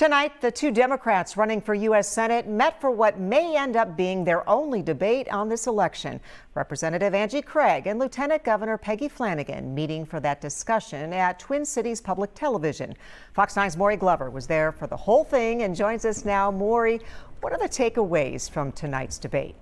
Tonight, the two Democrats running for U.S. Senate met for what may end up being their only debate on this election. Representative Angie Craig and Lieutenant Governor Peggy Flanagan meeting for that discussion at Twin Cities Public Television. Fox 9's Maury Glover was there for the whole thing and joins us now. Maury, what are the takeaways from tonight's debate?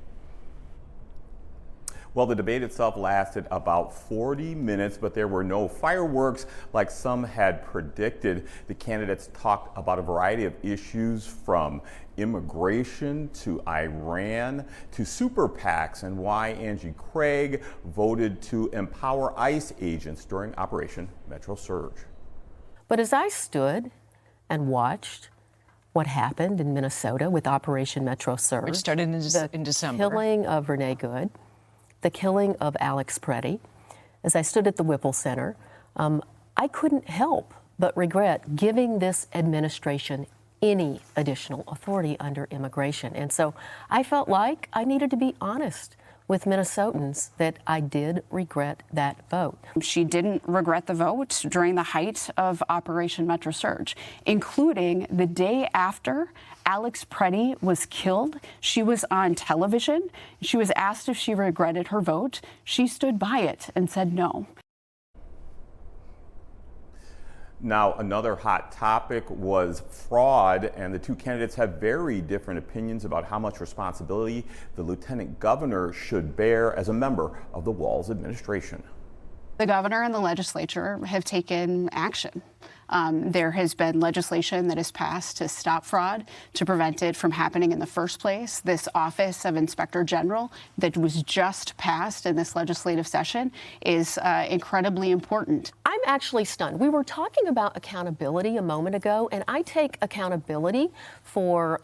Well, the debate itself lasted about 40 minutes, but there were no fireworks like some had predicted. The candidates talked about a variety of issues from immigration to Iran to super PACs and why Angie Craig voted to empower ICE agents during Operation Metro Surge. But as I stood and watched what happened in Minnesota with Operation Metro Surge, which started in December, the killing of Renee Good, the killing of Alex Preddy, as I stood at the Whipple Center, I couldn't help but regret giving this administration any additional authority under immigration. And so I felt like I needed to be honest with Minnesotans that I did regret that vote. She didn't regret the vote during the height of Operation Metro Surge, including the day after Alex Preddy was killed. She was on television. She was asked if she regretted her vote. She stood by it and said no. Now, another hot topic was fraud, and the two candidates have very different opinions about how much responsibility the lieutenant governor should bear as a member of the Walz administration. The governor and the legislature have taken action. There has been legislation that has passed to stop fraud, to prevent it from happening in the first place. This Office of Inspector General that was just passed in this legislative session is incredibly important. I'm actually stunned. We were talking about accountability a moment ago, and I take accountability for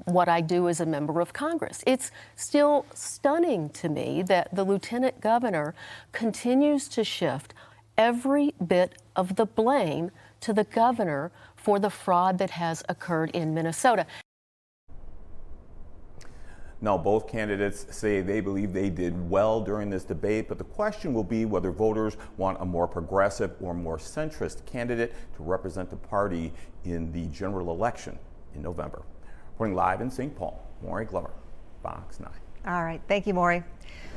what I do as a member of Congress. It's still stunning to me that the lieutenant governor continues to shift every bit of the blame to the governor for the fraud that has occurred in Minnesota. Now, both candidates say they believe they did well during this debate, but the question will be whether voters want a more progressive or more centrist candidate to represent the party in the general election in November. Reporting live in St. Paul, Maury Glover, Fox 9. All right. Thank you, Maury.